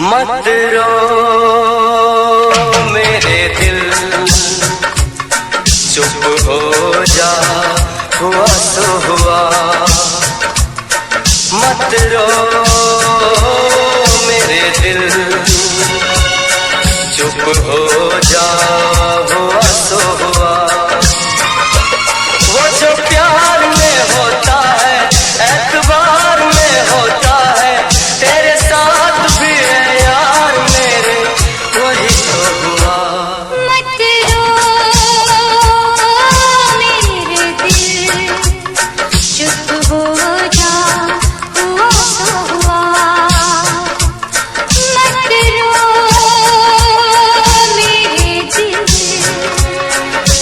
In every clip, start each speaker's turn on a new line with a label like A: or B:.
A: मत रो मेरे दिल, चुप हो जा, हुआ सो हुआ। मत रो मेरे दिल, चुप हो जा, हुआ सो हुआ। वो जो प्यार में होता है, एतबार में होता है, तेरे साथ भी है यार मेरे, वही तो हुआ।
B: मत रो मेरे दिल, चुप हो जा, हुआ सो हुआ। मत रो मेरे दिल,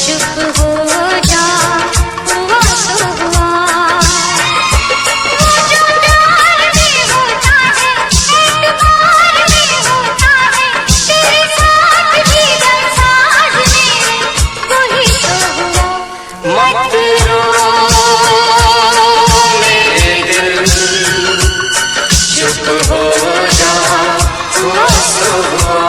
B: चुप हो जा, हुआ सो हुआ। वो जो प्यार में होता है, एतबार में होता है, तेरे साथ भी गमसाज मेरे, वही तो हुआ।
A: मत रो मेरे दिल, चुप हो जा, हुआ सो हुआ।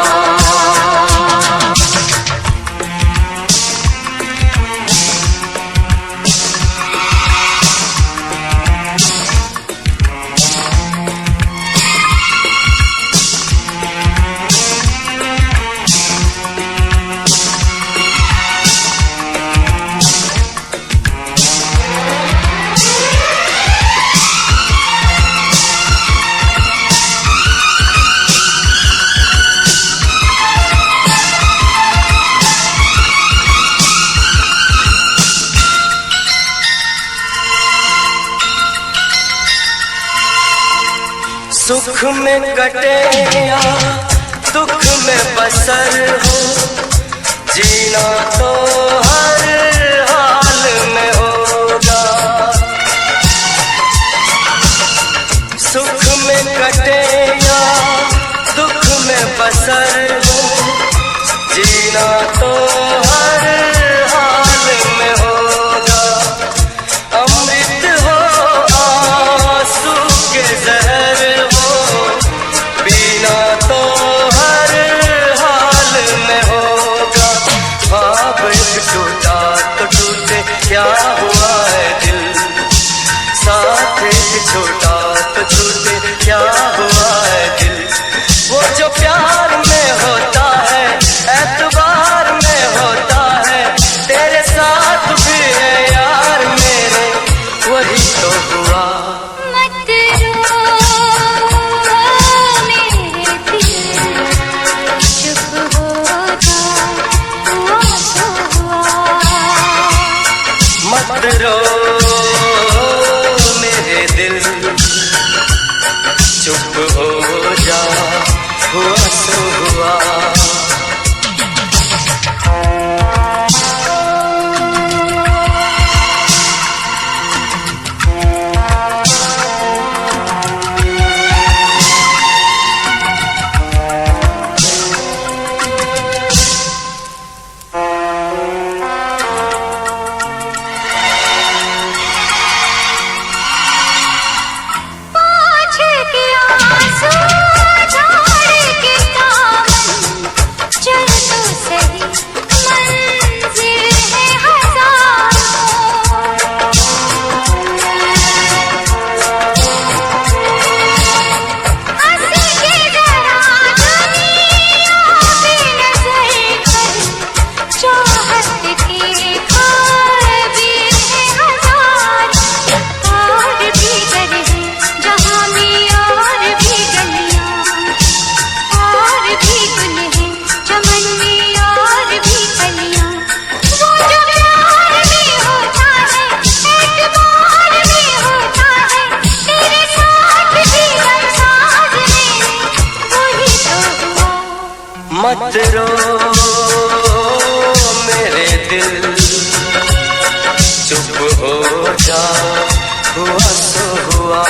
A: सुख में कटे या दुख में बसर हो, जीना तो हर हाल में होगा। सुख में कटे या दुख में बसर हो, जीना तो हर हाल में होगा। अमृत हो आंसू के जहर हो, पीना तो हर हाल में होगा। ख्वाब एक टूटा तो टूटे, क्या हुआ है दिल, साथ एक छोटा तो छूटे, क्या हुआ है दिल। वो जो प्यार में होता है, एतबार में होता है, तेरे साथ भी है यार मेरे, वही तो हुआ।
B: मत रो मेरे दिल, चुप हो जा, हुआ सो हुआ।
A: मत रो मेरे दिल, चुप हो जा, हुआ सो हुआ।
B: पाँच के आंसू झाड़ के दामन, चल तो सही, मंजिल है हजारों। हंस के जरा दुनिया पे नजर कर, चाहत के ख्वाब भी है हजार। और भी घर है जहाँ में, और भी गलियाँ, और भी गुल है चमन में, और भी कलियाँ। वो जो प्यार में होता है, एतबार में होता है, तेरे साथ भी गमसाज मेरे, वही तो हुआ।
A: मत रो दिल चुप हो जा, हुआ सो हुआ।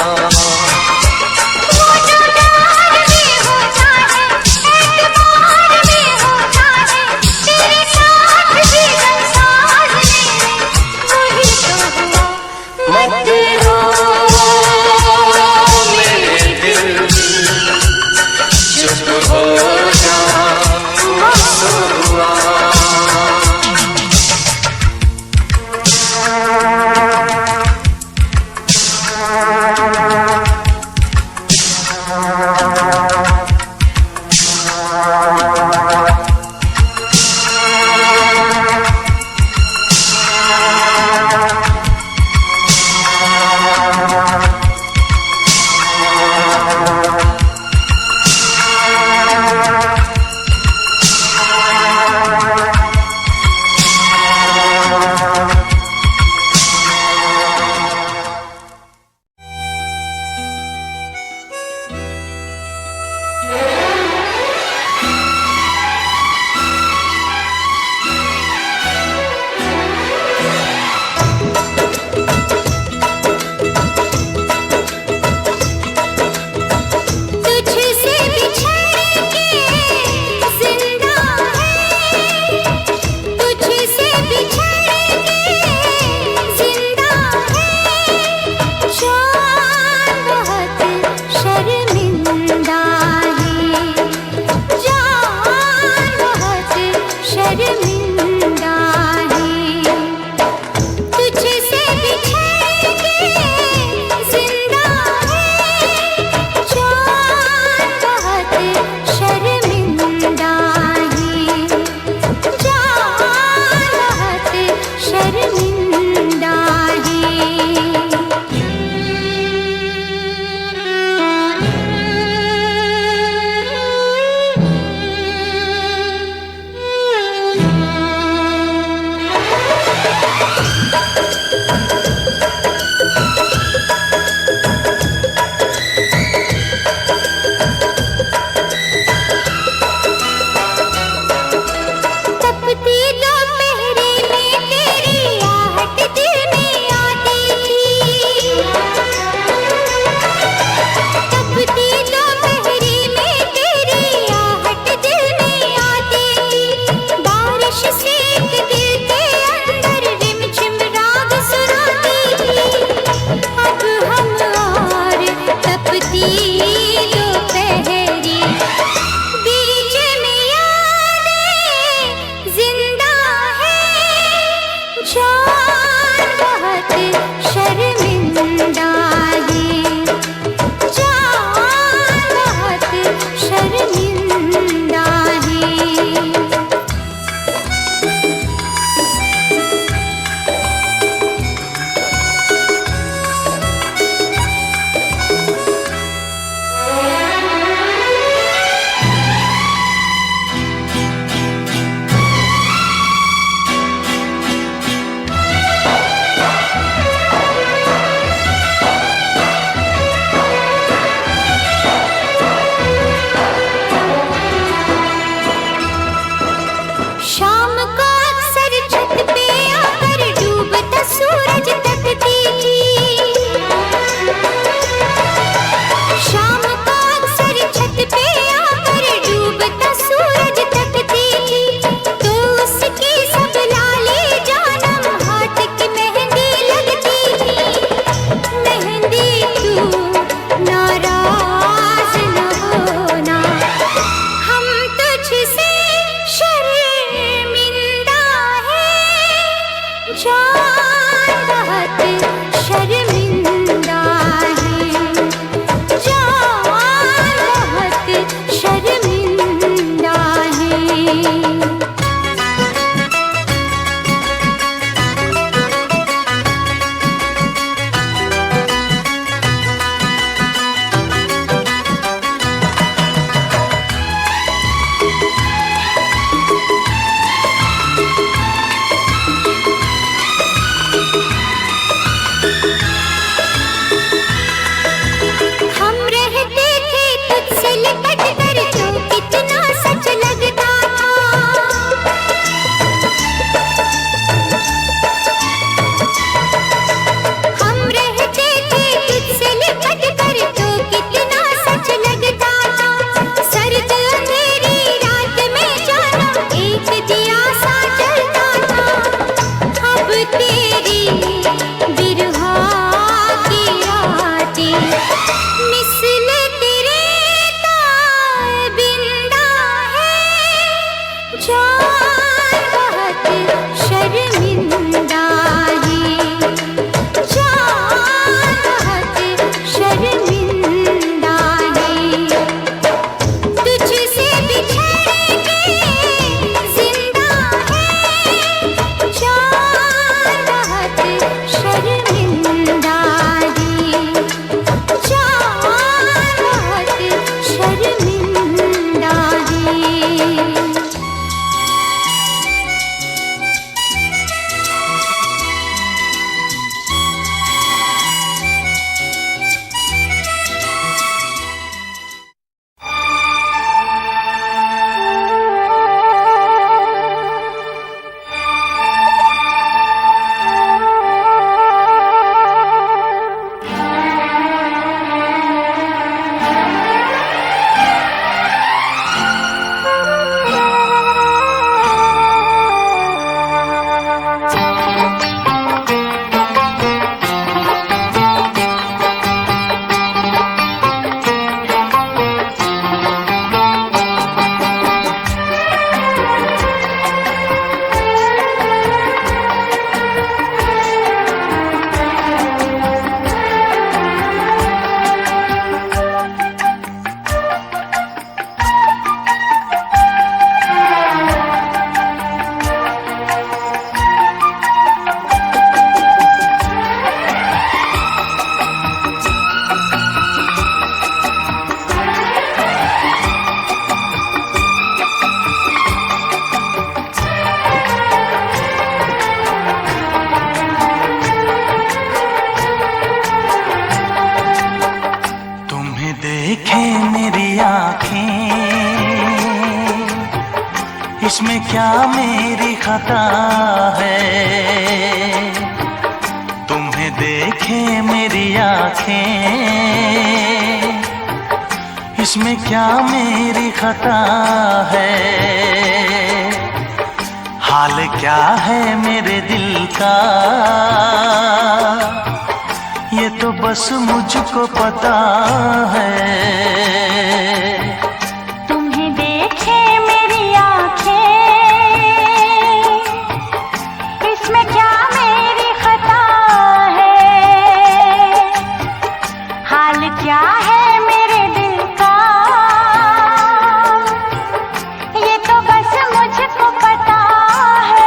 B: हम तुझसे शर्मिंदा
C: क्या मेरी खता है, तुम्हें देखे मेरी आंखें, इसमें क्या मेरी खता है। हाल क्या है मेरे दिल का, ये तो बस मुझको पता है।
B: तुम्हें देखे मेरी आंखें, इसमें क्या मेरी खता है। हाल क्या है मेरे दिल का, ये तो बस मुझको पता है।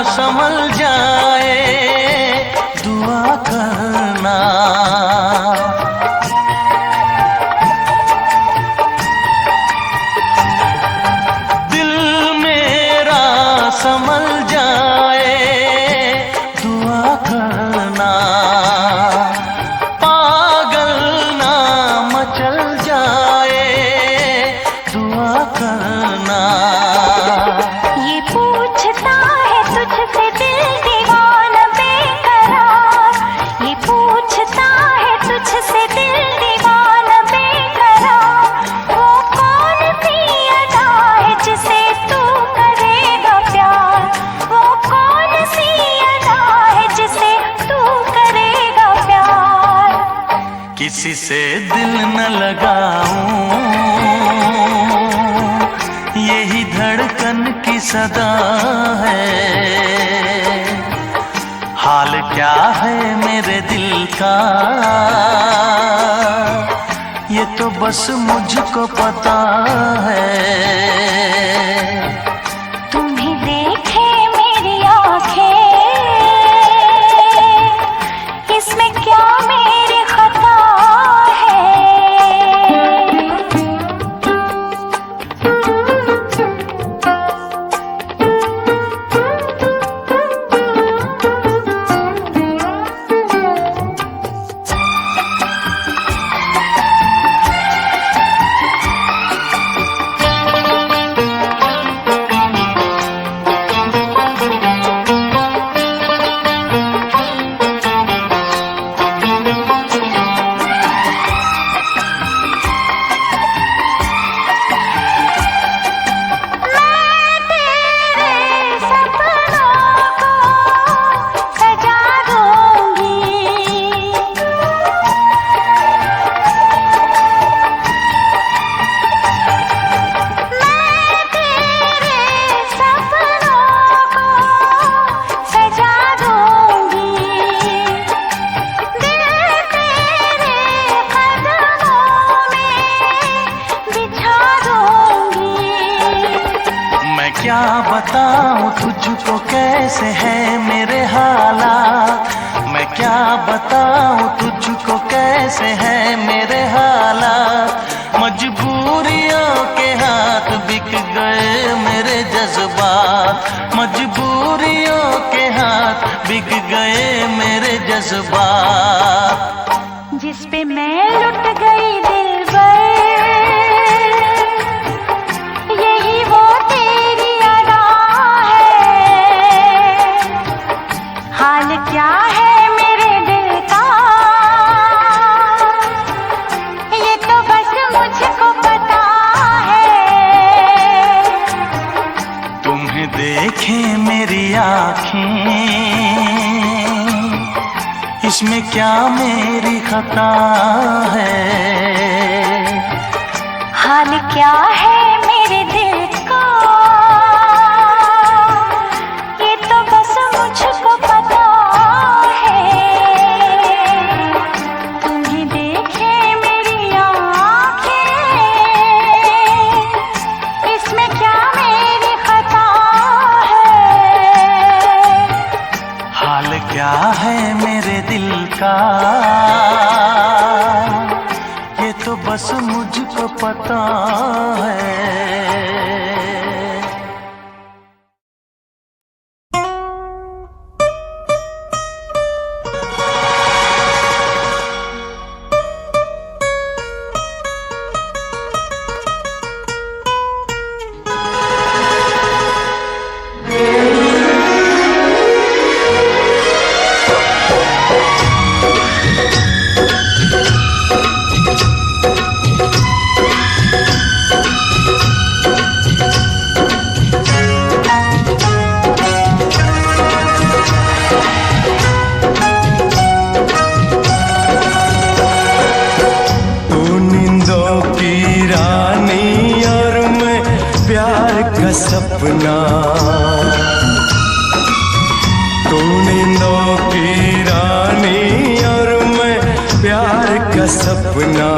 C: संभल जाए दुआ करना, दिल मेरा संभल जाए दुआ करना, पागल ना मचल जाए दुआ करना।
B: ये पूछता है तुझसे दिल दीवाना बेकरार, ये पूछता है तुझसे दिल दीवाना बेकरार। वो कौन सी अदा है जिसे तू करेगा प्यार, वो कौन सी अदा है जिसे तू करेगा प्यार।
C: किसी से दिल न लगाऊं, यही धड़कन की सदा है। हाल क्या है मेरे दिल का, ये तो बस मुझको पता है।
B: तुम्हें देखे मेरी आंखें, इसमें क्या मेरी खता है।
C: क्या बताऊं तुझको कैसे है मेरे हालात, मैं क्या बताऊं तुझको कैसे है मेरे हालात। मजबूरियों के हाथ बिक गए मेरे जज्बात, मजबूरियों के हाथ बिक गए मेरे जज्बात।
B: जिस पे मैं लुट गई दिलबर, यही वो तेरी अदा है। हाल क्या है मेरे दिल का, ये तो बस मुझको पता है।
C: तुम्हें देखे मेरी आँखें, इसमें क्या मेरी खता है।
B: हाल क्या है मेरे दिल का, ये तो बस मुझको पता
C: क्या है मेरे दिल का, ये तो बस मुझको पता है।
A: सपना तू नींदों की रानी और मैं प्यार का सपना,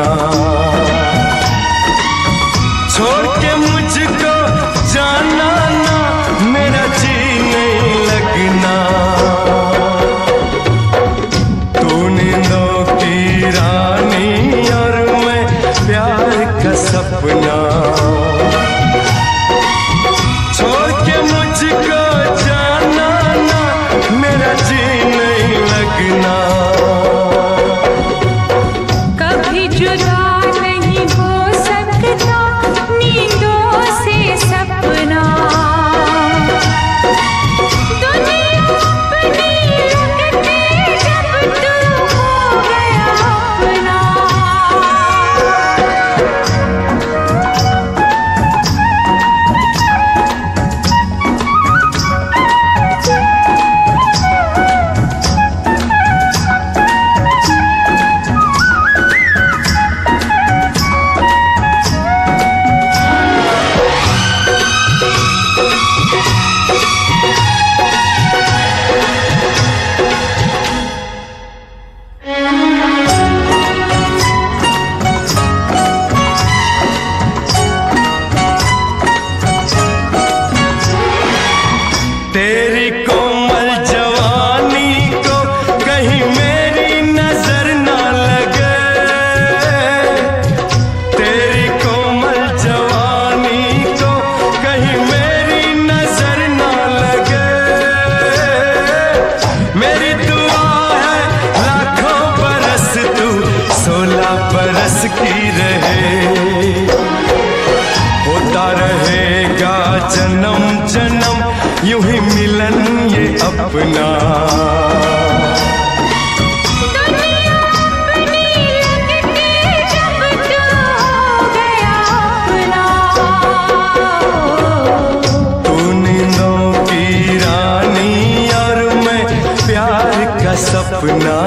A: छोड़ के मुझको जाना ना, मेरा जी नहीं लगना। तू नींदों की रानी और मैं प्यार का सपना,
B: कभी जुदा नहीं हो सकता नींदों से सपना, दुनिया अपनी लगती जब तू हो गया अपना।
A: तेरी कोमल जवानी को कहीं मेरी नजर ना लगे, तेरी कोमल जवानी को कहीं मेरी नजर ना लगे। मेरी दुआ है लाखों बरस तू 16 बरस की रहे, होता रहेगा जन्म जन्म यूं ही मिलन ये अपना।
B: दुनिया अपनी लगती जब तू हो गया अपना।
A: तू नींदों की रानी और मैं प्यार का सपना।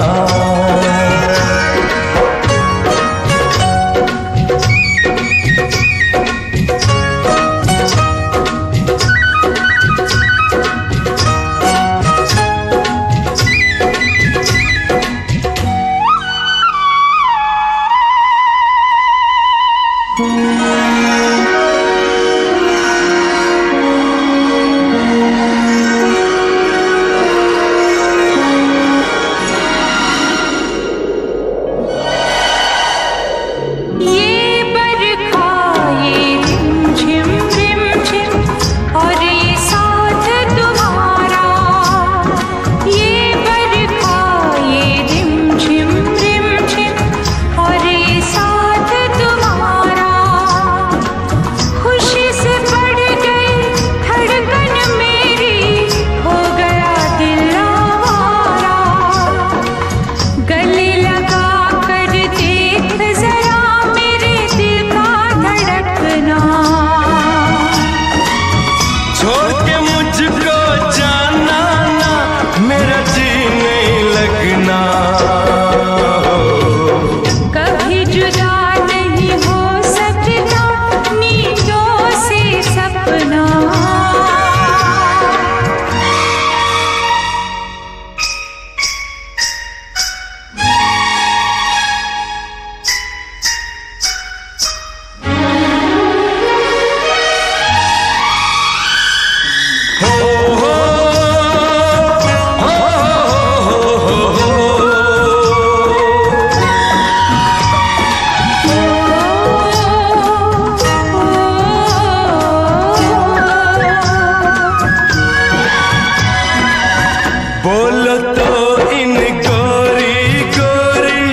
A: बोलो तो इन गोरी गोरी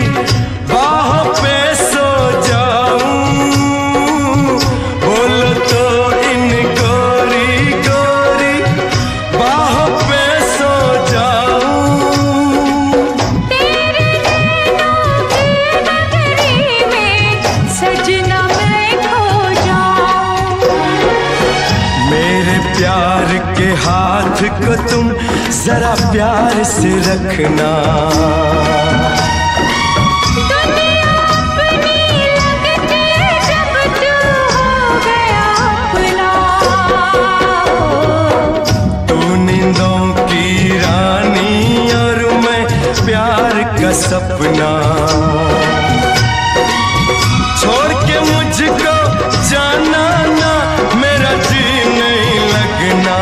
A: बाहों पे सो जाऊं, बोलो तो इन गोरी गोरी बाहों पे सो जाऊं।
B: तेरे नैनों की नगरी में सजना मैं खो जाऊं।
A: मेरे प्यार के हाथ को तुम जरा प्यार से रखना।
B: दुनिया अपनी लगती जब तू हो गया अपना।
A: तू नींदों की रानी और मैं प्यार का सपना। छोड़ के मुझको जाना ना, मेरा जी नहीं लगना।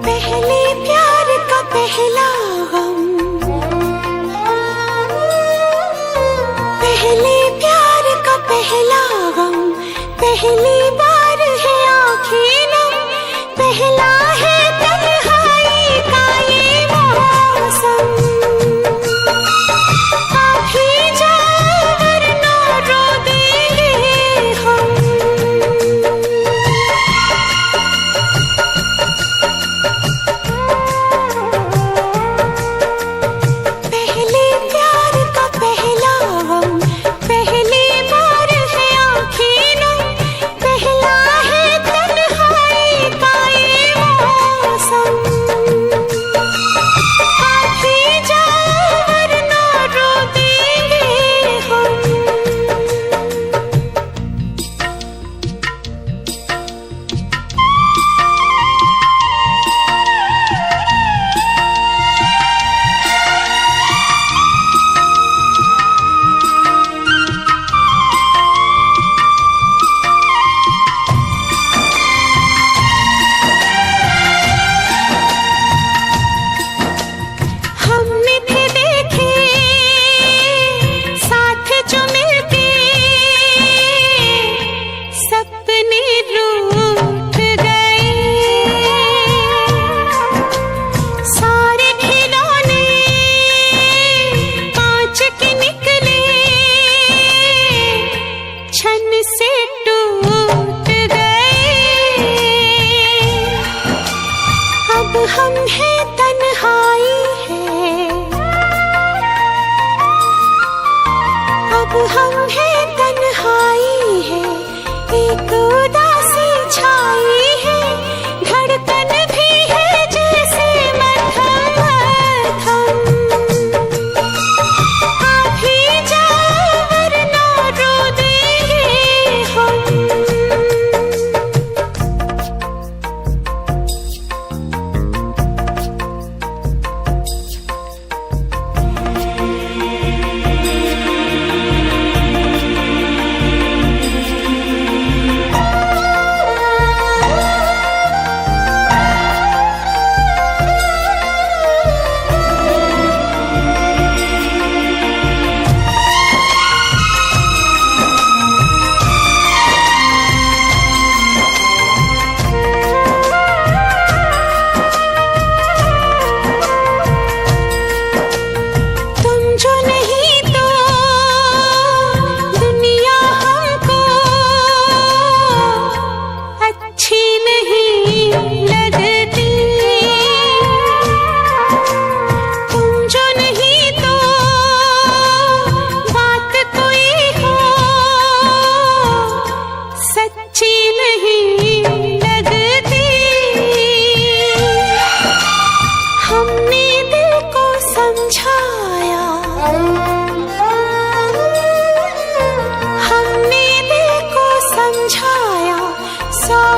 B: पहले प्यार का पहला गम, पहले प्यार का पहला गम, पहली बार है आँखें नम, पहला है तन्हाई का ये मौसम। आप ही जाओ वरना रो देंगे हम। पहले प्यार का पहला गम, पहली बार है आँखें नम,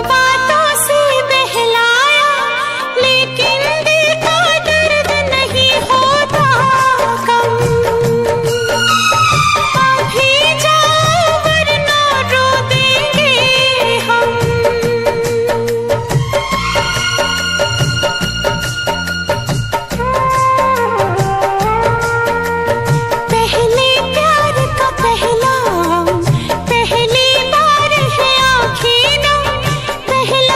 B: बातों से बहलाया, लेकिन दिल का दर्द नहीं होता कम। अभी जाओ वरना रो देंगे हम। पहले प्यार का पहला, पहली बार है आँखें नम, पहला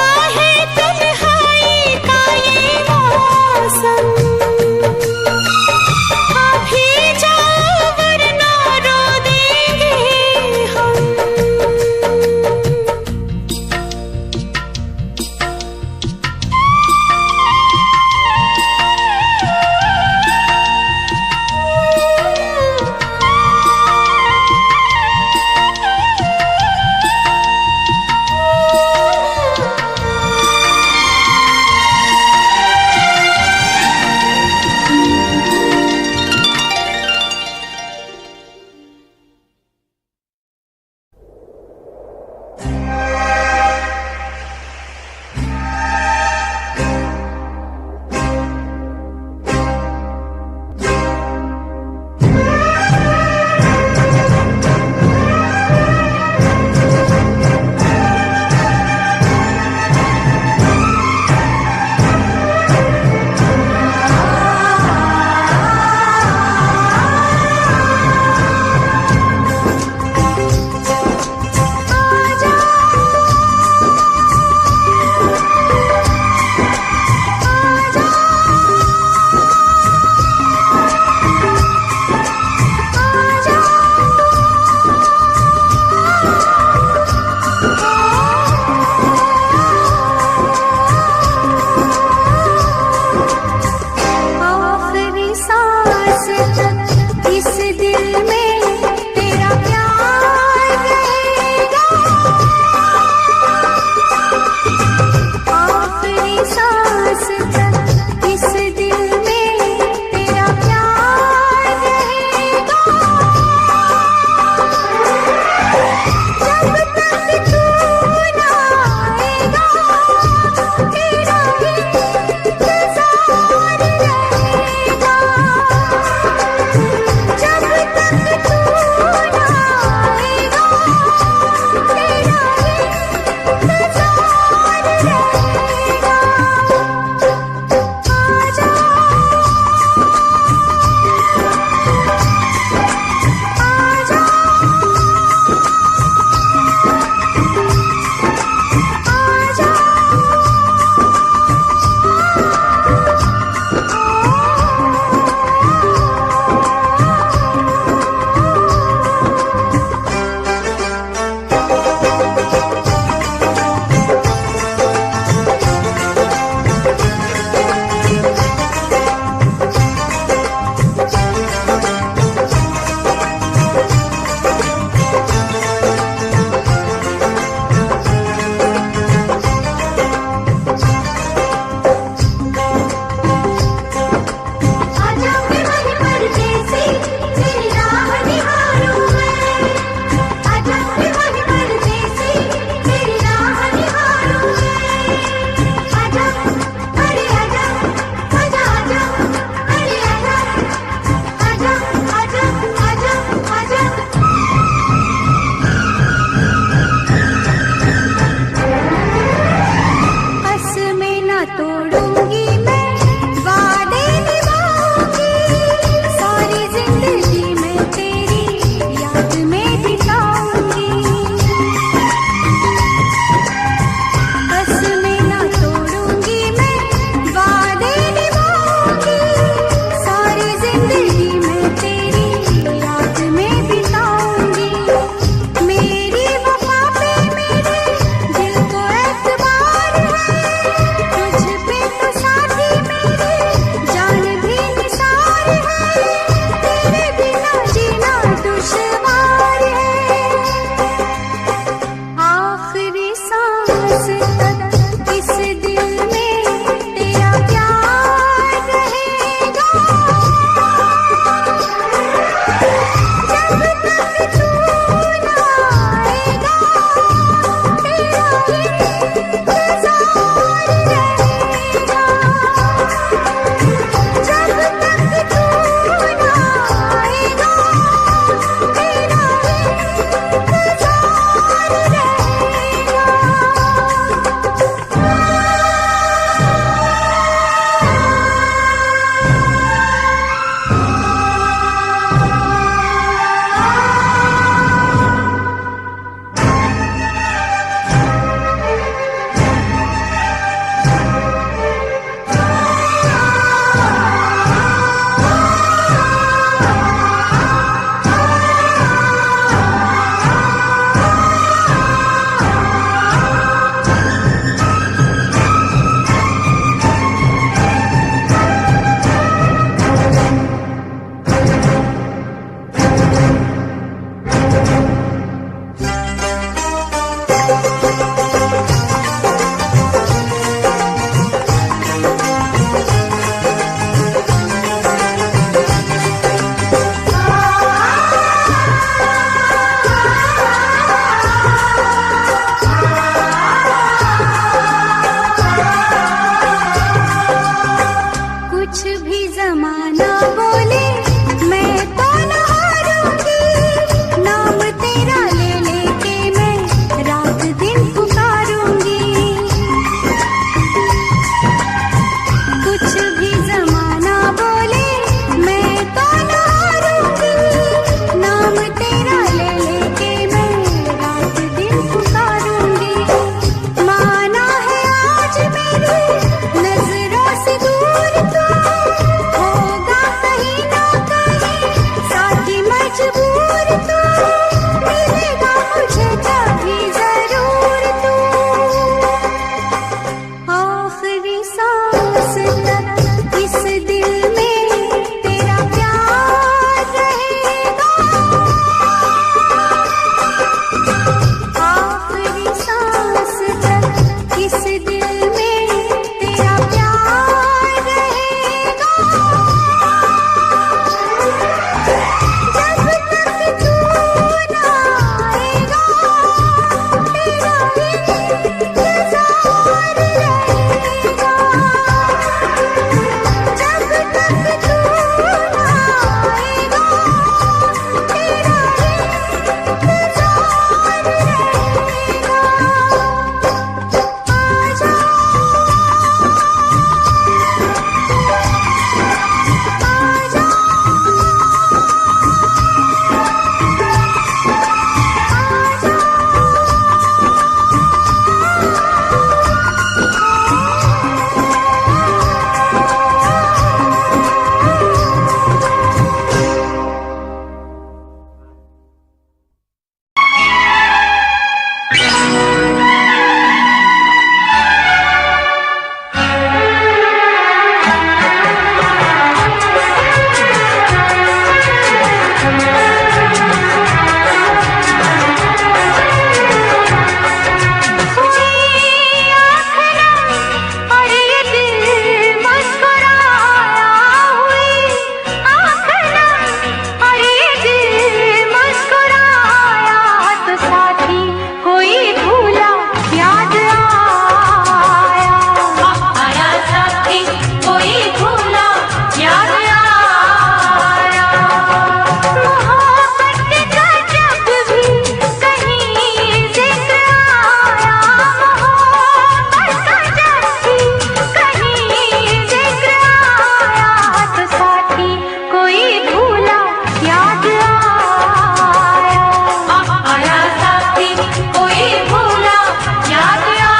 B: ना बोले मैं तो न हारूंगी, नाम तेरा ले लेके मैं रात दिन पुकारूंगी। कुछ भी जमाना बोले मैं तो न हारूंगी, नाम तेरा ले लेके मैं रात दिन पुकारूंगी। माना है आज मेरी नजरों से दूर तो, होगा कहीं ना कहीं साथी मजबूर तो, मिलेगा मुझे कभी जरूर तू। आखिरी सांस तक इस दिल में तेरा प्यार रहेगा, आखिरी सांस तक इस दिल में तेरा प्यार रहेगा। जब तक तू ना आएगा तेरा इंतजार रहेगा, जब तक तू ना आएगा तेरा इंतजार रहेगा। आजा और ये दिल मुस्कुराया हुई आँखना, और ये दिल मुस्कुराया तो साथी कोई भूला याद आया, आया साथी कोई भूला याद आया। मोहब्बत का जब भी कहीं जिक्र आया, मोहब्बत का जब भी कहीं जिक्र आया तो साथी कोई भूला याद आया, आया साथी कोई भूला याद आया।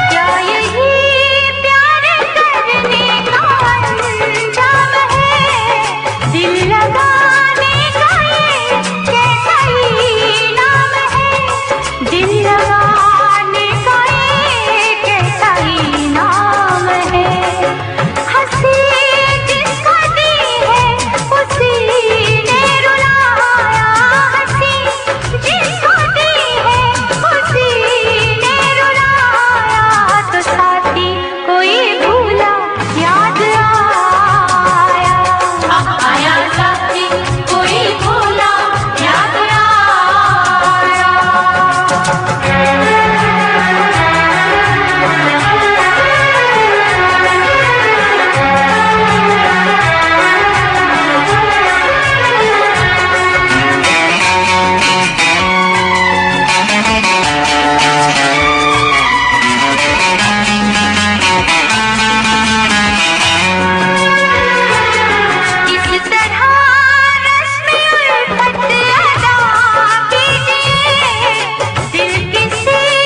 B: क्या यही प्यार करने का अंजाम है, दिल लगाने का ये कैसा ही नाम है, दिल लगाने का ये कैसा ही नाम है। हंसी जिसको दी है उसी ने रुलाया, हंसी जिसको दी है उसी ने रुलाया तो साथी कोई भूला याद आया, आया साथी कोई भूला याद इस तरह रस्म उल्फत अदा कीजिए, दिल किसी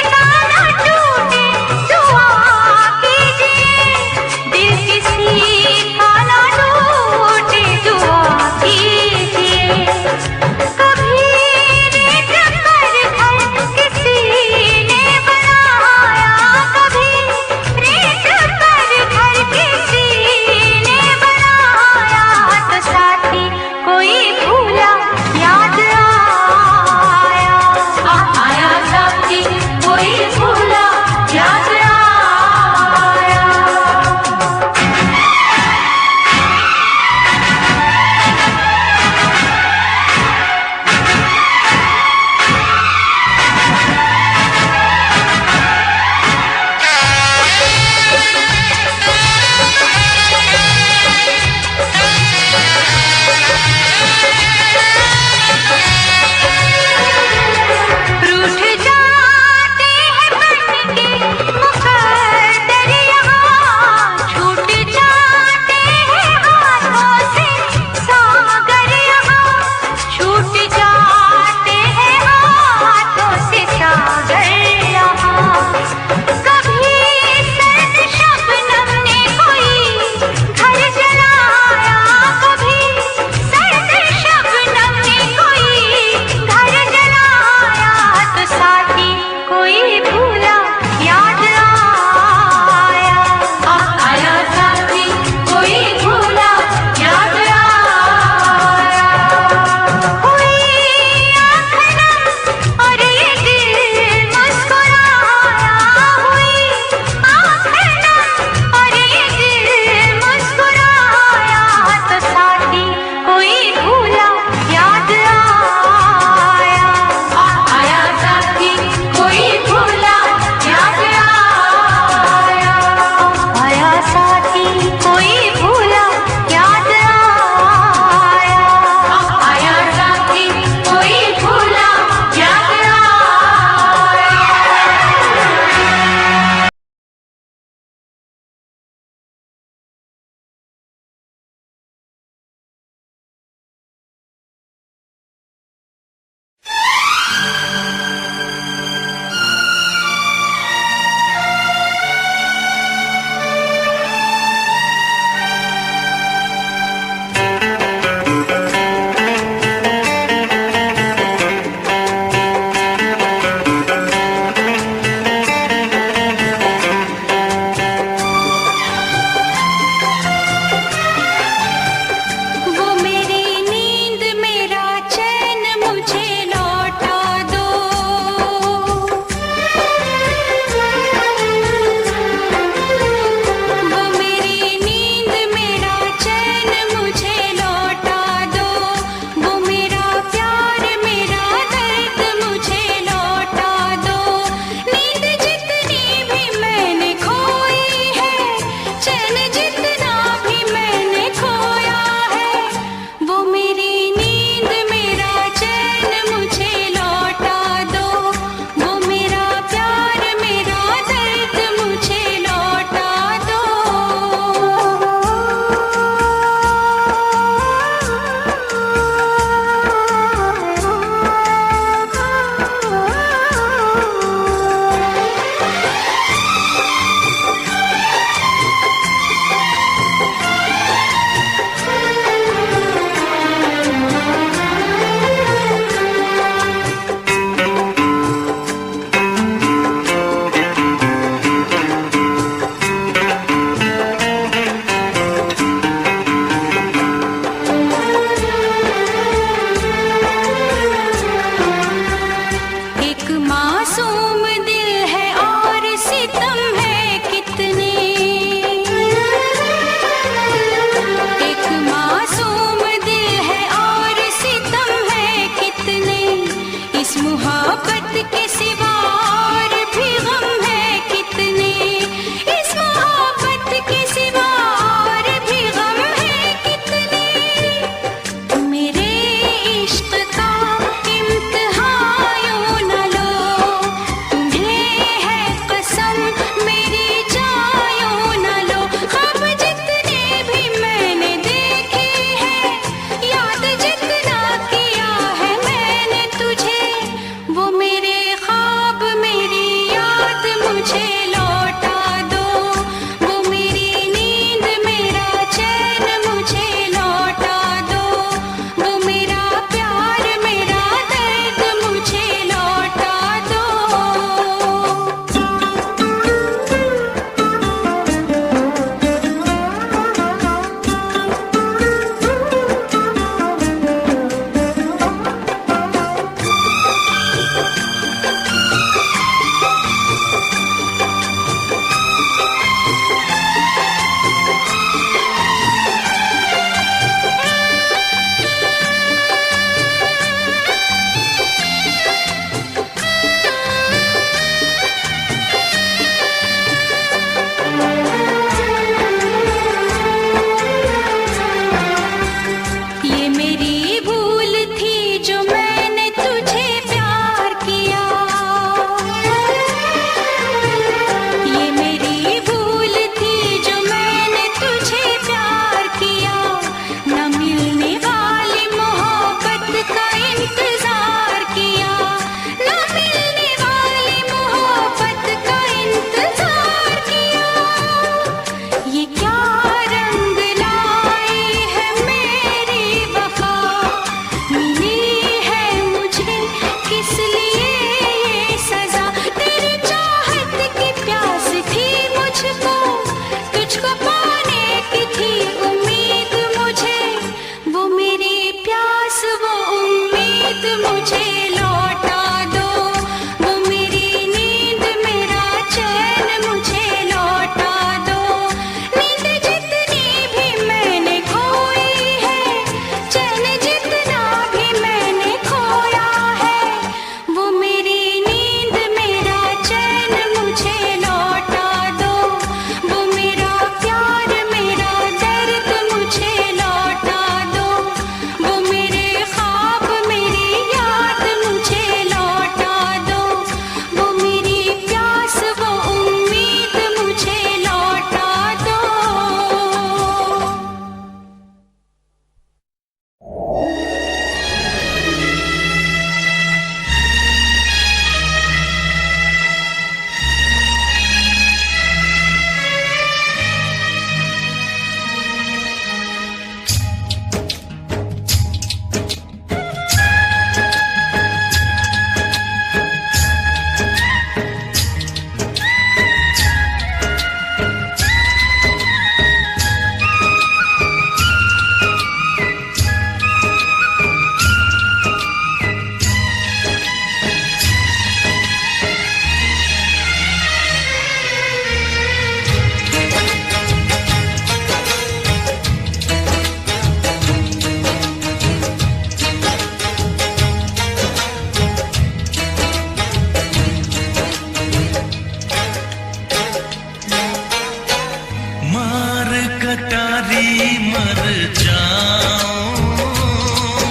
C: मर जाऊं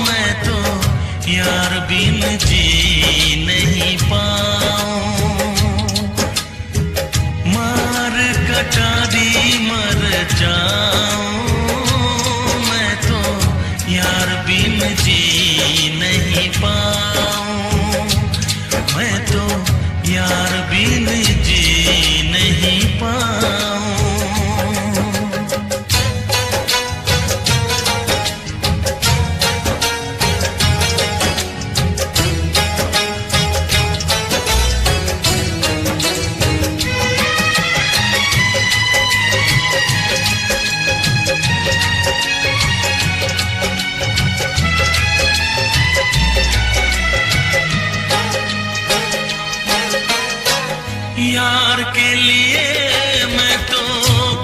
C: मैं तो यार बिन जी नहीं पाऊं। मार कटारी मर जाऊं मैं तो यार बिन जी नहीं पाऊं। मैं तो यार बिन जी नहीं पाऊं। यार के लिए मैं तो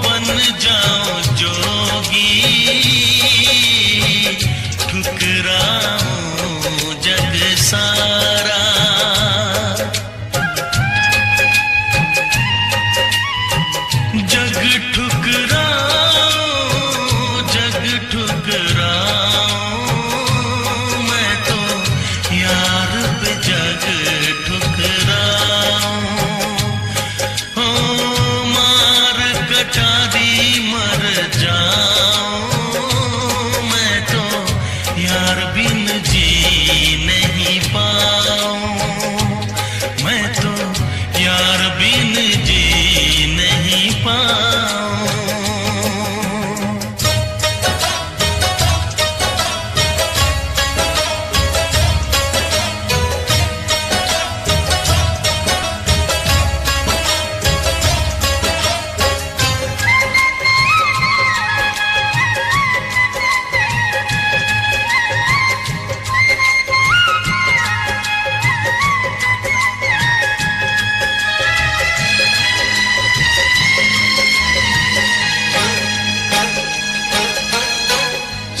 C: बन जाऊं जोगी, ठुकराऊं जग सारा। जग ठुकराऊं जग ठुकराऊं मैं तो यार पे जग ठुकराऊं। कटारी मर जाऊं मैं तो यार बिन जी नहीं पाऊं। मैं तो यार बिन जी नहीं पाऊं।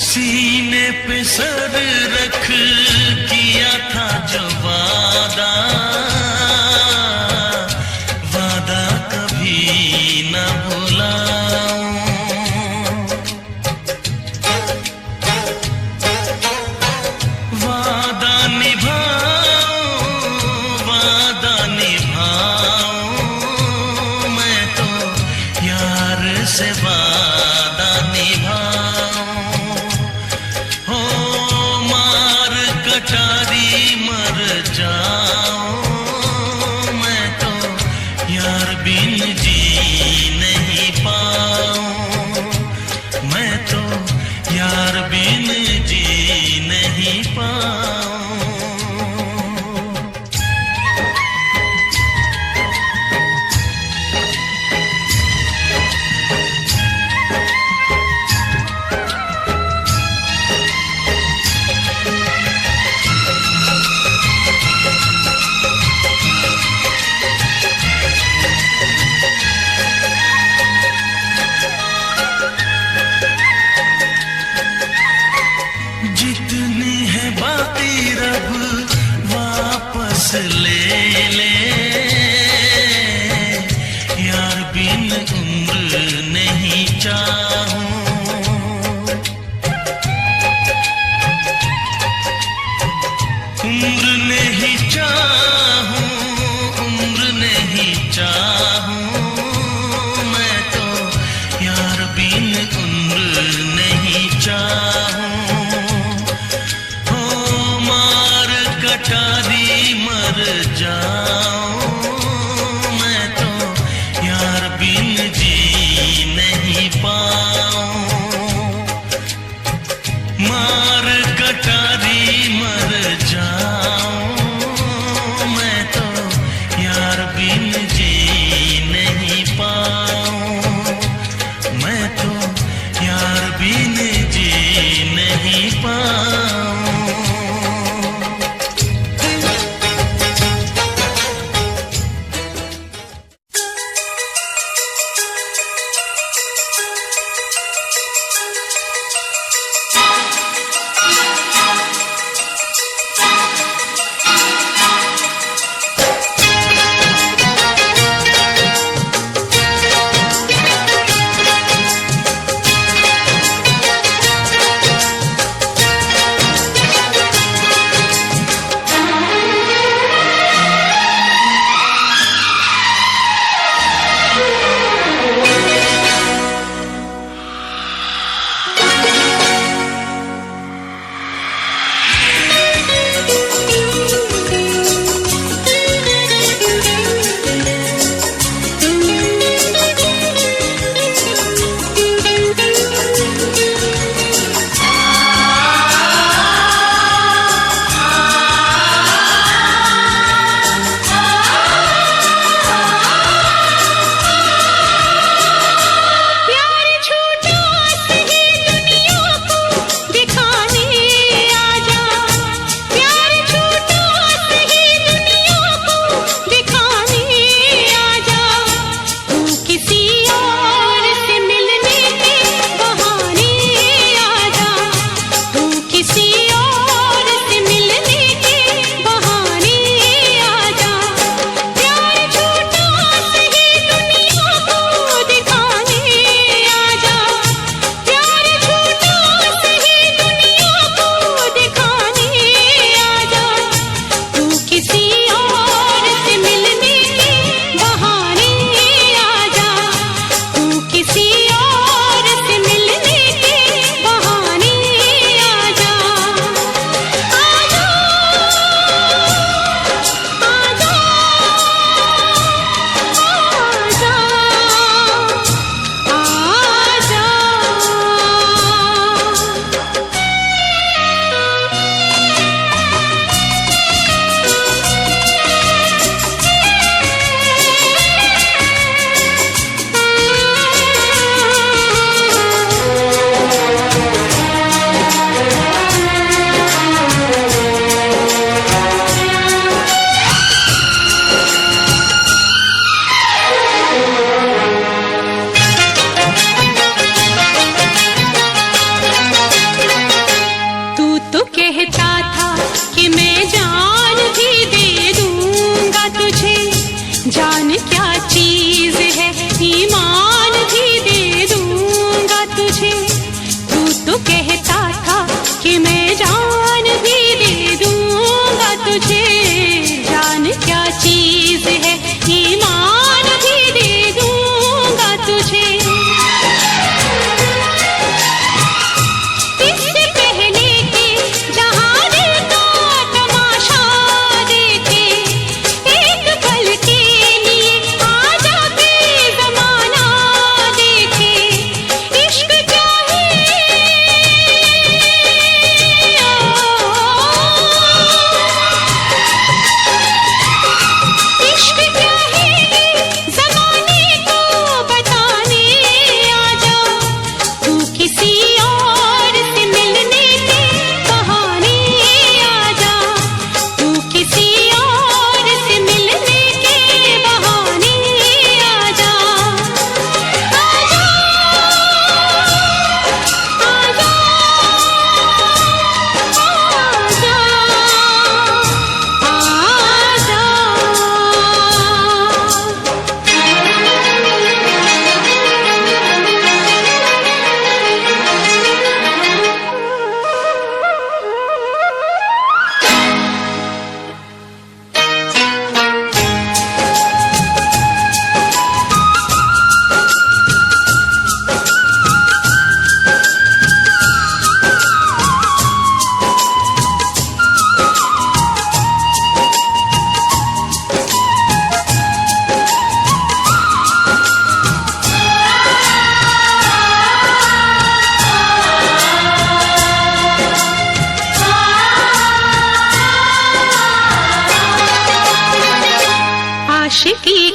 C: सीने पे सर रख किया था जो वादा, वादा कभी न भुलाऊं। वादा निभाऊं मैं तो यार से वादा निभाऊं। हो मार कटारी मर जाऊं मैं तो यार बिन जी नहीं पाऊं। मैं तो यार बिन जी नहीं पाऊं। जितनी है बाकी रब वापस ले ले, यार बिन उम्र नहीं चाहूं। उम्र नहीं चाहूं, उम्र नहीं चाहूं मैं तो यार बिन उम्र नहीं चाहूं। कटारी मर जाऊं मैं तो यार बिन जी नहीं पाऊं। मार कटारी मर जाऊं मैं तो यार बिन जी नहीं पाऊं। मैं तो यार बिन जी नहीं पाऊं।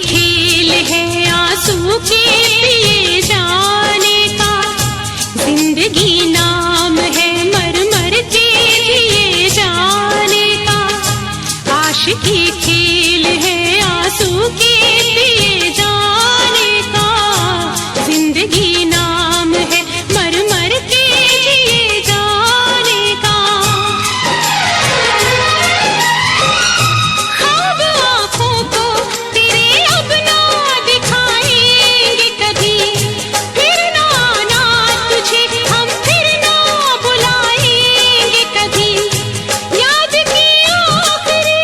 B: खेल है आंसू के पिए जाने का, जिंदगी नाम है मर मर के जिए जाने का। आशिकी खेल है आंसू के पिए जाने का, जिंदगी नाम है मर मर के जिए जाने का। ख्वाब आँखों को तेरे अब ना दिखाएंगे कभी, फिर ना आना तुझे हम फिर ना बुलाएंगे कभी। याद की आखिरी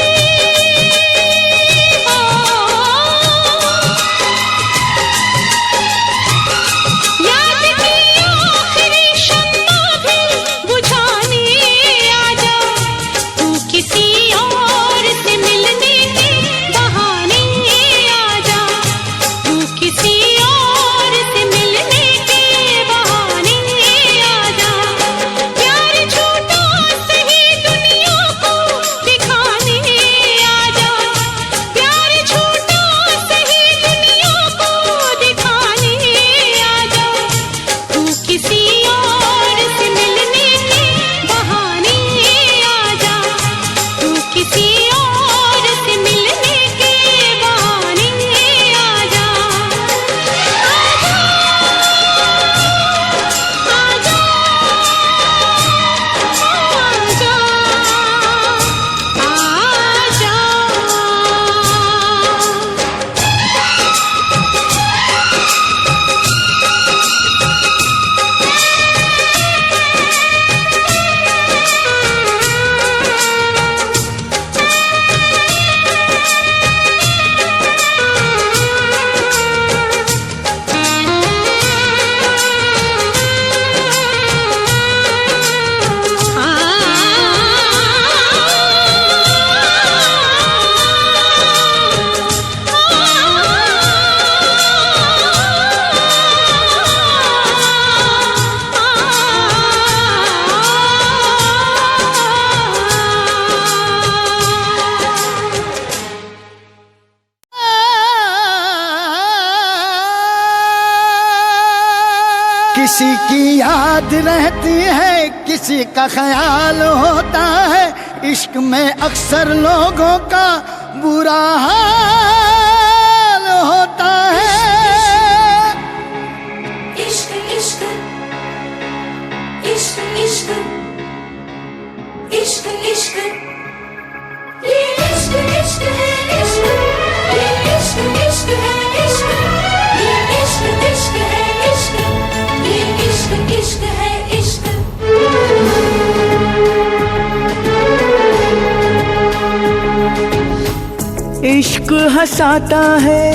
B: याद की आखिरी शम्मा भी बुझाने आजा, तू किसी और से मिलने के बहाने आजा, तू किसी और से मिलने के बहाने आजा। प्यार झूठा सही दुनिया को दिखाने आजा, प्यार झूठा सही दुनिया को दिखाने आजा, तू किसी और से मिलने के बहाने आजा, तू किसी और से मिलने के बहाने आजा। आजा आजा
D: किसी की याद रहती है, किसी का ख्याल होता है, इश्क में अक्सर लोगों का बुरा हाल होता है।
E: इश्क इश्क इश्क इश्क इश्क इश्क ये इश्क इश्क है इश्क, ये इश्क इश्क है इश्क, ये इश्क इश्क है इश्क, ये इश्क इश्क है इश्क।
A: इश्क हंसाता है,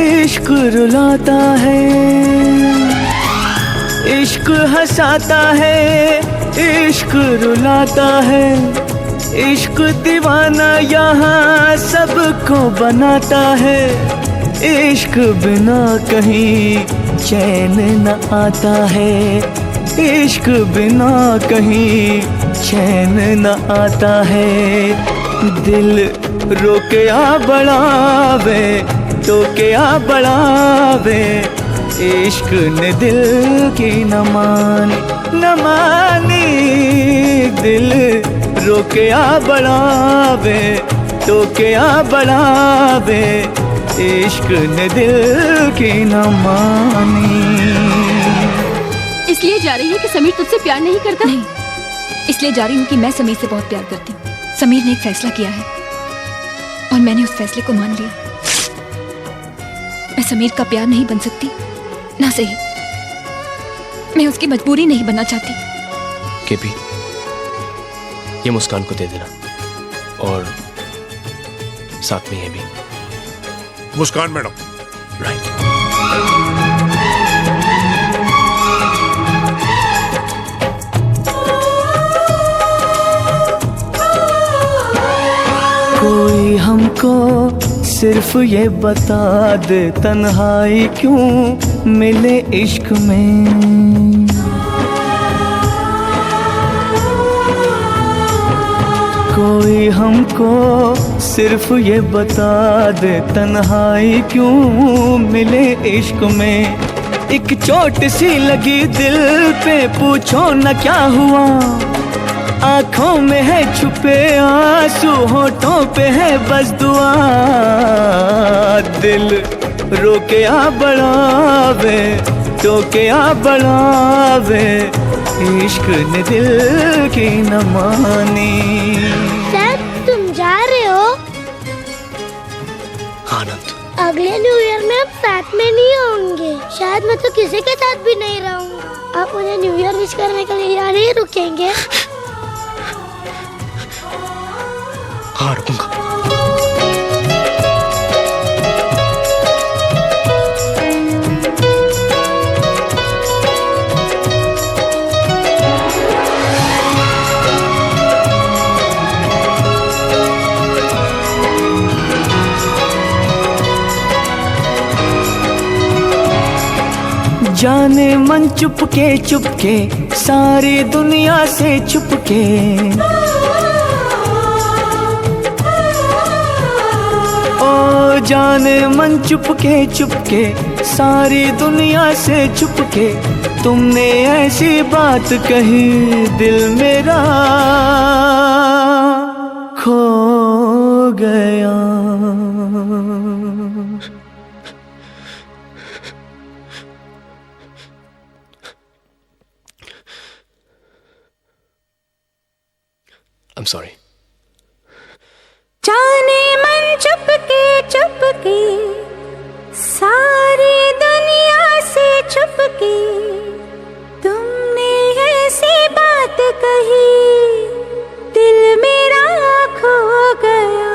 A: इश्क रुलाता है, इश्क हंसाता है, इश्क रुलाता है, इश्क दीवाना यहाँ सबको बनाता है। इश्क बिना कहीं चैन न आता है, इश्क बिना कहीं चैन न आता है। दिल रोके आ बढ़ावे, तो के आ बढ़ावे, इश्क ने दिल की न मानी, दिल रोके आ बढ़ावे, तो के आ बढ़ावे, इश्क ने दिल की न मानी।
F: इसलिए जा रही है कि समीर तुझसे प्यार नहीं करता? नहीं, इसलिए जा रही हूँ कि मैं समीर से बहुत प्यार करती हूँ। समीर ने एक फैसला किया है और मैंने उस फैसले को मान लिया। मैं समीर का प्यार नहीं बन सकती, ना सही मैं उसकी मजबूरी नहीं बनना चाहती।
G: केपी, ये मुस्कान को दे देना और साथ में ये भी।
H: मुस्कान मैडम।
G: राइट। कोई हमको सिर्फ ये बता दे तन्हाई क्यों मिले इश्क में। कोई
A: कोई हमको सिर्फ ये बता दे, तन्हाई क्यों मिले इश्क में। एक चोट सी लगी दिल पे, पूछो न क्या हुआ। आंखों में है छुपे आंसू, होठों पे है बस दुआ। दिल रोके आ बढ़ावे, टोके आ बढ़ावे, इश्क ने दिल की न मानी।
I: सर तुम जा रहे हो?
G: आनंद,
I: अगले न्यू ईयर में हम साथ में नहीं होंगे। शायद मैं तो किसी के साथ भी नहीं रहूंगा। आप मुझे न्यू ईयर विश करने के लिए यहाँ नहीं रुकेंगे?
G: हाँ रुकूंगा।
A: जाने मन चुपके चुपके, सारी दुनिया से छुपके। ओ जाने मन चुपके चुपके, सारी दुनिया से छुपके। तुमने ऐसी बात कही, दिल मेरा खो गया।
G: I'm sorry.
B: जाने मन चुपके चुपके, सारी दुनिया से छुपके। तुमने ऐसी बात कही, दिल मेरा खो गया।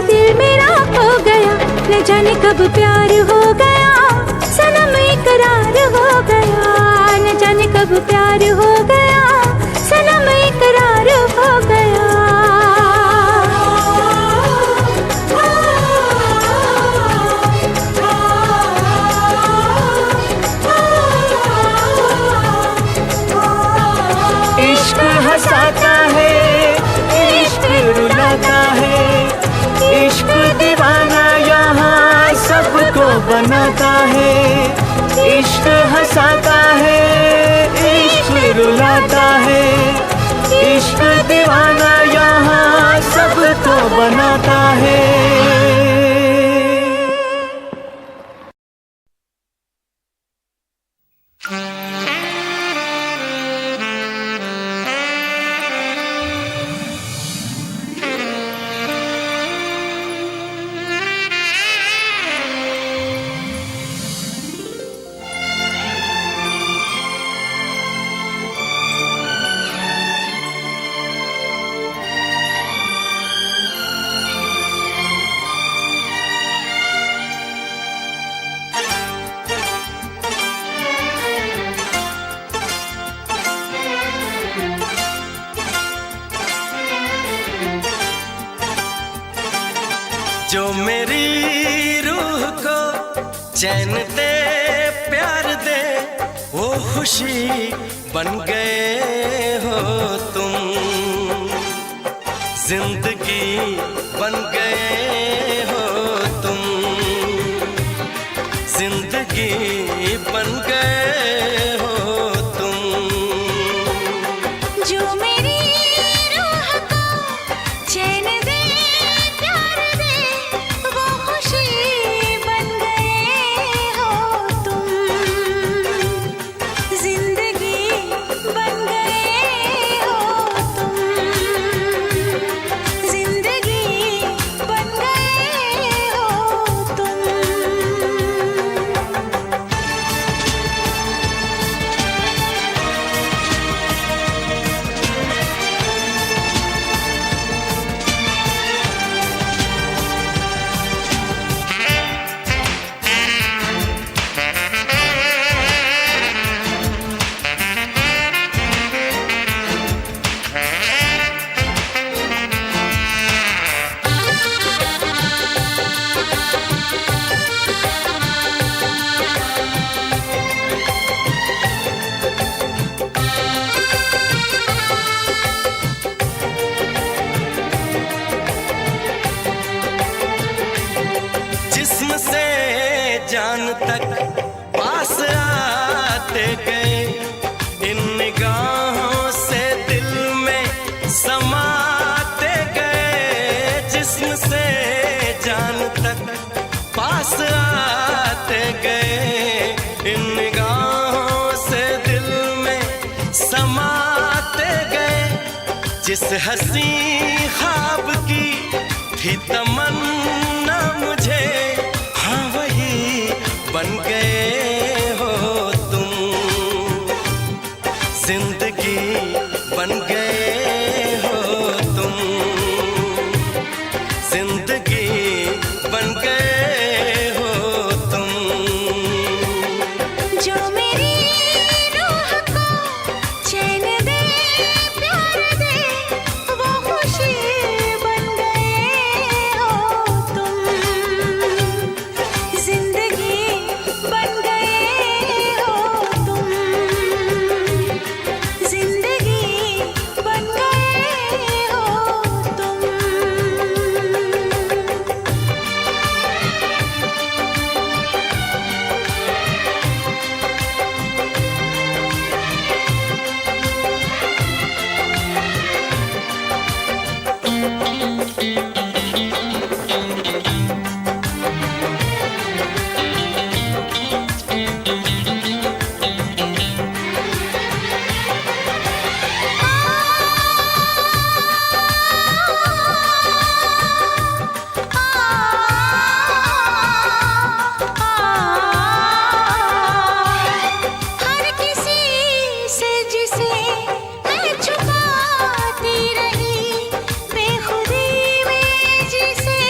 B: दिल मेरा खो गया, न जाने कब प्यार हो गया, सनम इकरार हो गया। न जाने कब प्यार हो गया, सनम इकरार हो गया।
A: इश्क हंसाता है, इश्क रुलाता है, इश्क दीवाना यहाँ सबको बनाता है। इश्क हंसाता है, इश्क रुलाता है, इश्क दीवाना यहाँ सबको बनाता है।
C: जो मेरी रूह को चैन दे, प्यार दे, वो खुशी बन गए हो तुम। जिंदगी बन गए हो तुम, जिंदगी बन गए हो तुम।
B: जो मेरी रूह को चैन दे, प्यार दे, वो खुशी बन गए हो तुम। जिंदगी बन गए हो तुम, जिंदगी बन गए
C: जिस्म से जान तक पास आते गए, इन निगाहों से दिल में समाते गए। जिस्म से जान तक पास आते गए, इन निगाहों से दिल में समाते गए। जिस हंसी ख्वाब की थी तमन्ना मुझे, हाँ वही बन गए हो तुम। जिंदगी बन गए हो तुम, जिंदगी बन गए हो तुम।
B: जो मेरी रूह को चैन दे प्यार दे, वो खुशी बन गए हो तुम। जिंदगी बन गए हो तुम, जिंदगी बन गए हो तुम। हर किसी से जिसे मैं छुपाती रही, बेखुदी में जिसे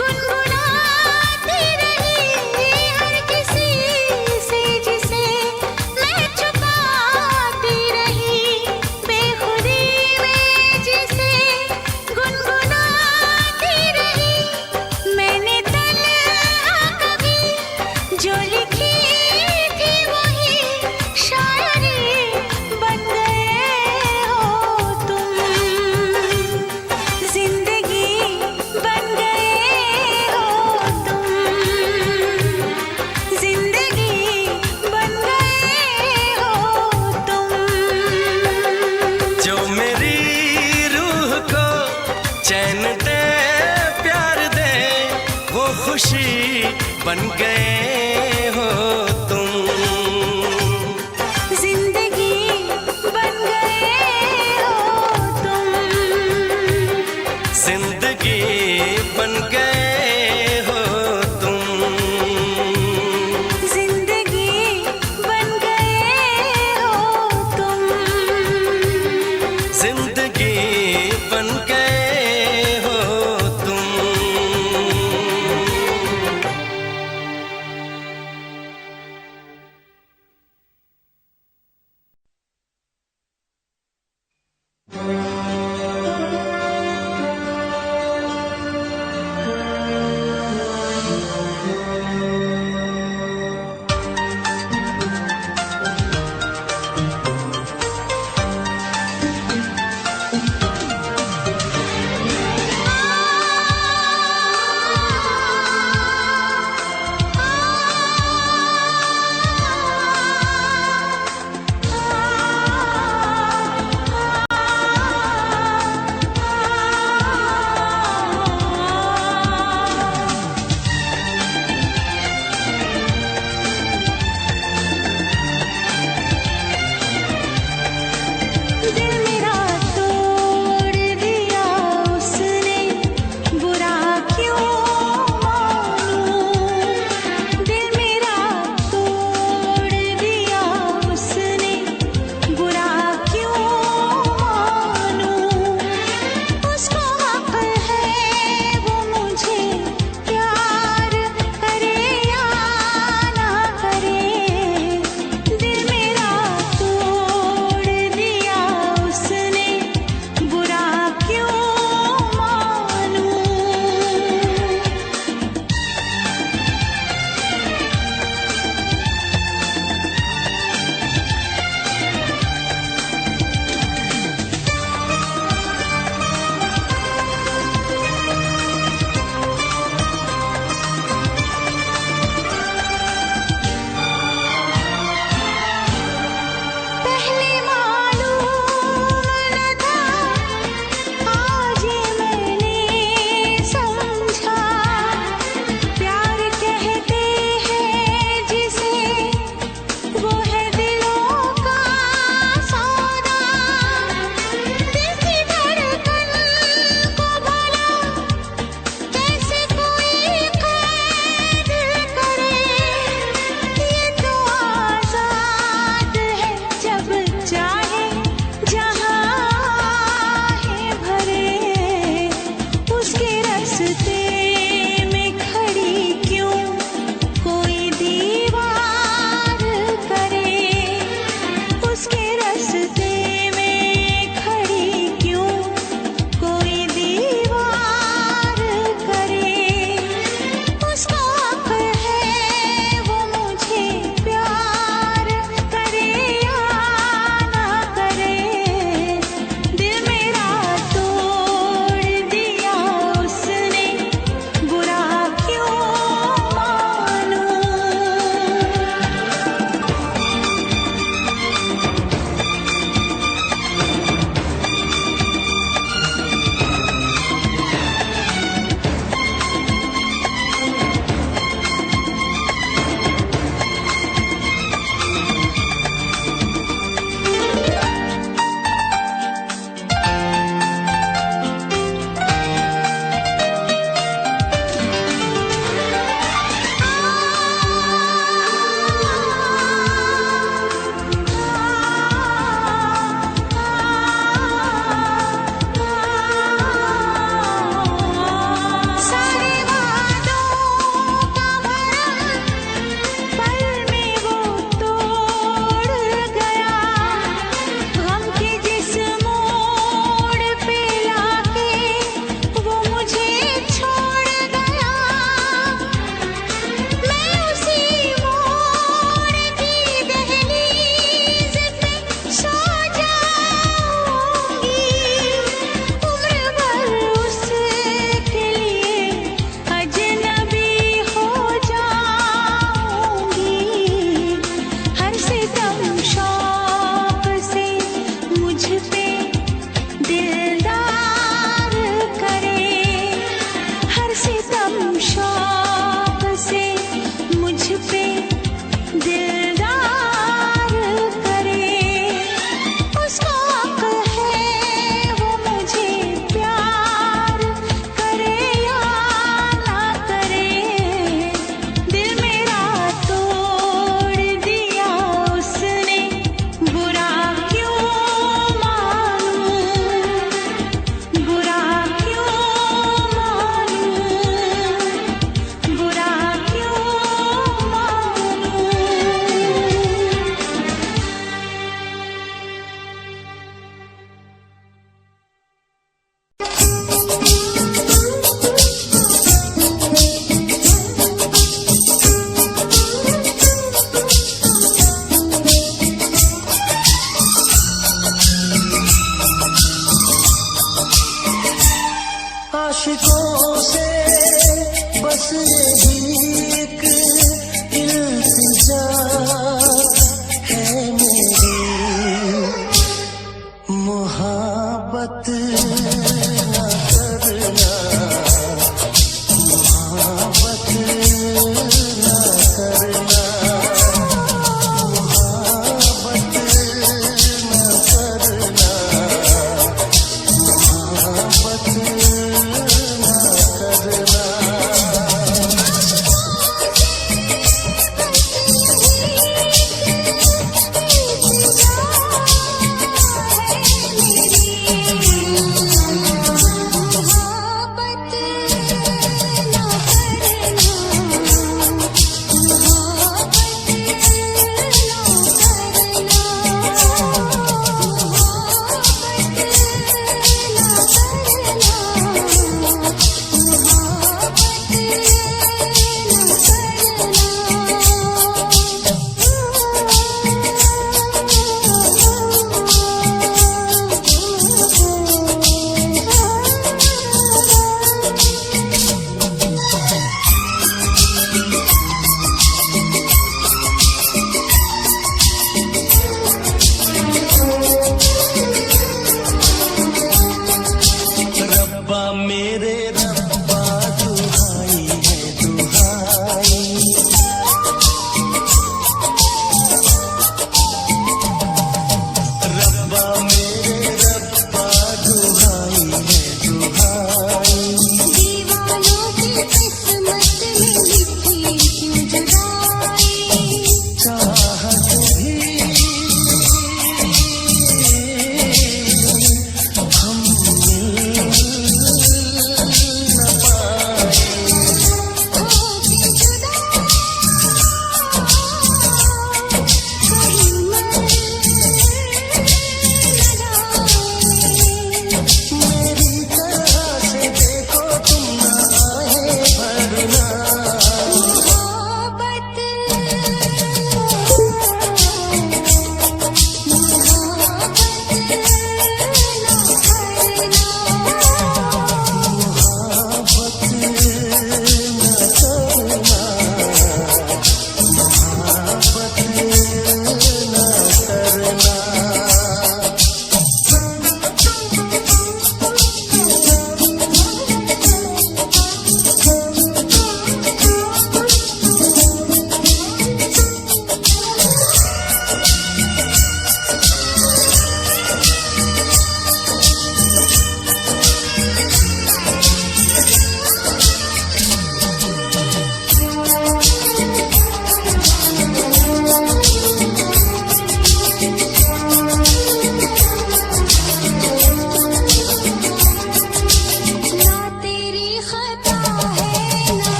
B: गुनगुनाती रही। हर किसी से जिसे मैं छुपाती रही, बेखुदी में जिसे गुनगुनाती रही। मैंने तन्हा कभी जो लिखी थी वही शायरी बन गए हो तुम। जिंदगी बन गए हो तुम, जिंदगी बन गए हो तुम।
C: जो मेरी रूह को चैन दे प्यार दे, वो खुशी बन गए हो तुम।
B: जिंदगी बन गए हो तुम,
C: जिंदगी बन गए हो तुम।
B: जिंदगी बन गए हो तुम।
C: जिंदगी बन गए हो तुम।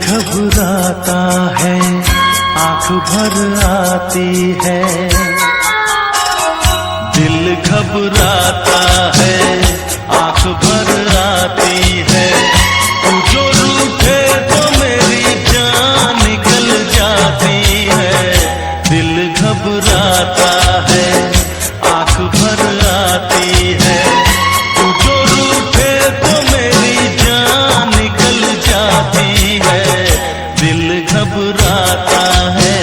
A: घबराता है, आंख भर आती है। दिल घबराता है, आंख भर आती है। तू जो रूठे तो मेरी जान निकल जाती है। दिल घबराता है, आंख भर आती है। तू जो रूठे तो मेरी जान निकल जाती है। दिल घबराता है,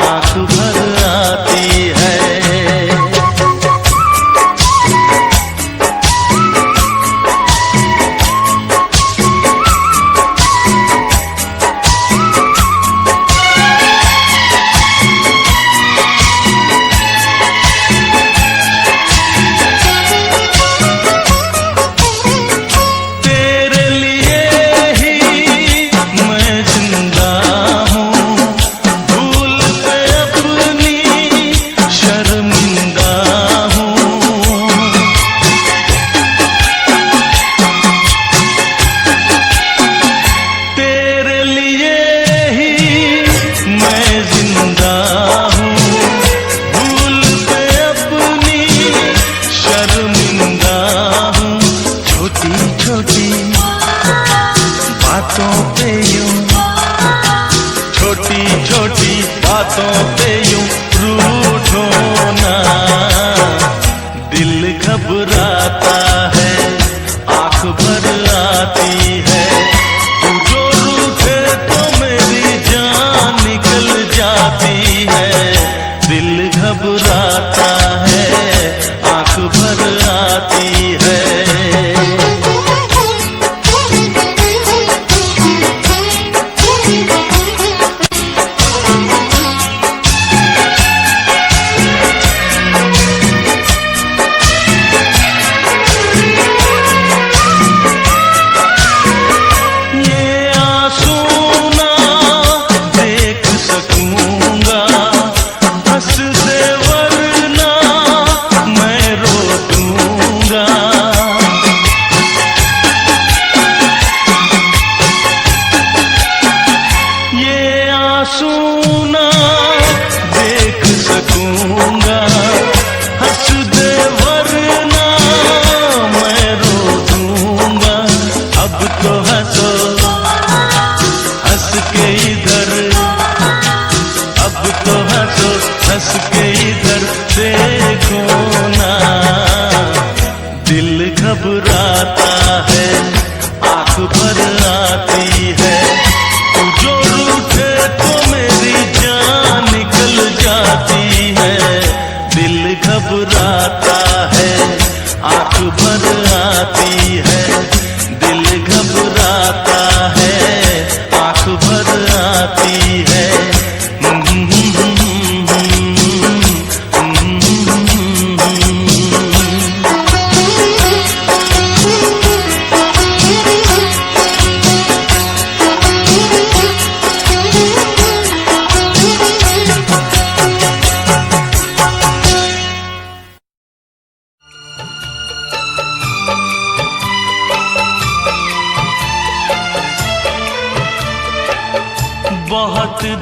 A: आंख भर आती है।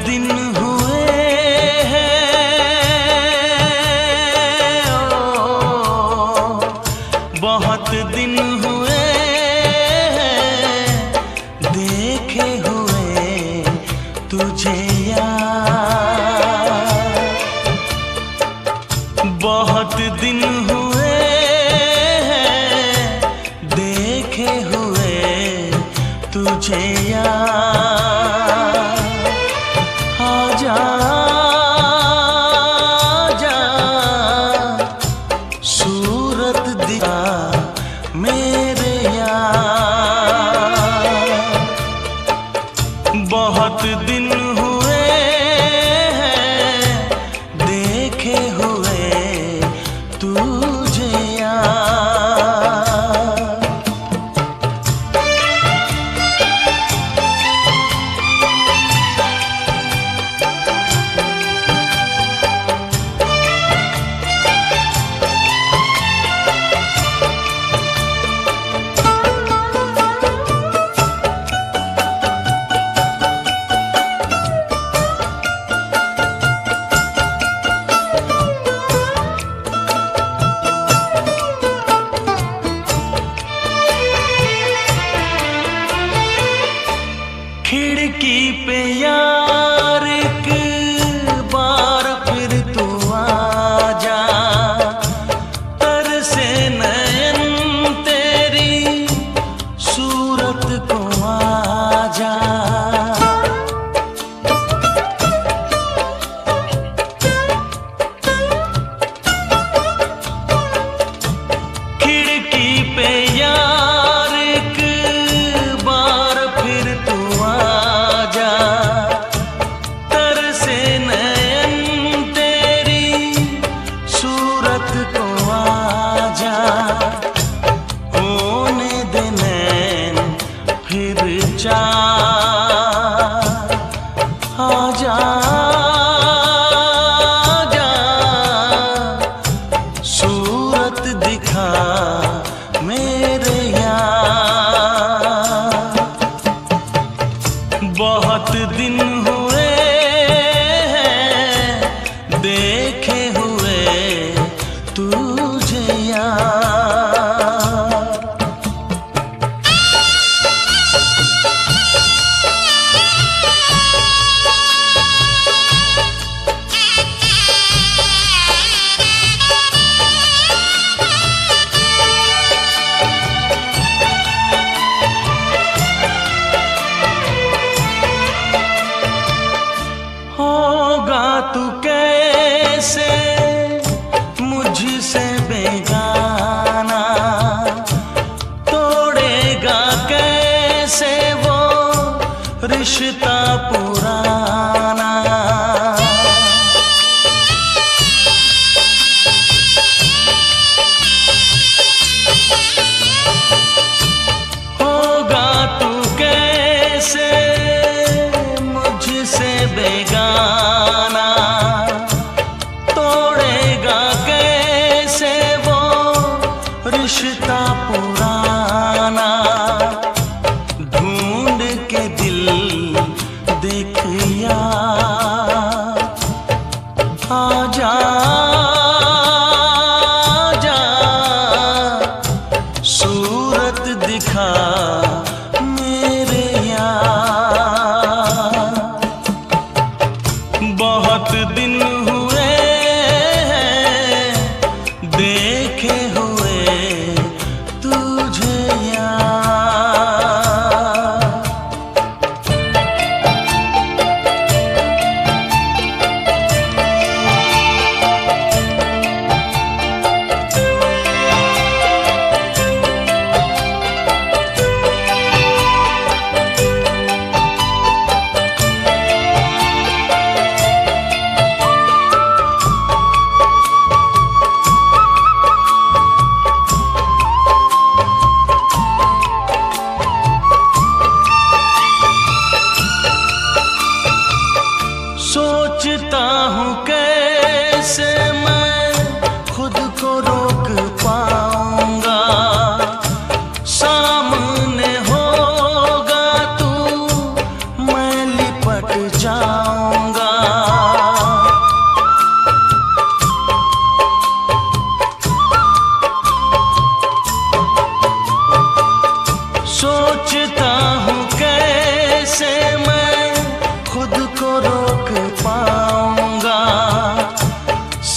C: दिन हुए हैं, बहुत दिन हुए हैं देखे हुए तुझे यार। बहुत दिन हुए हैं देखे हुए तुझे यार। आजा आजा सूरत दिखा मेरे यार। बहुत दिन हुए हैं देखे हुए तुझे यार।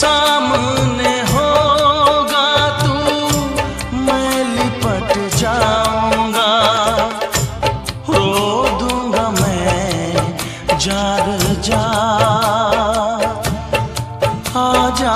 C: सामने होगा तू मैं लिपट जाऊंगा, रो दूंगा मैं जार जा। आजा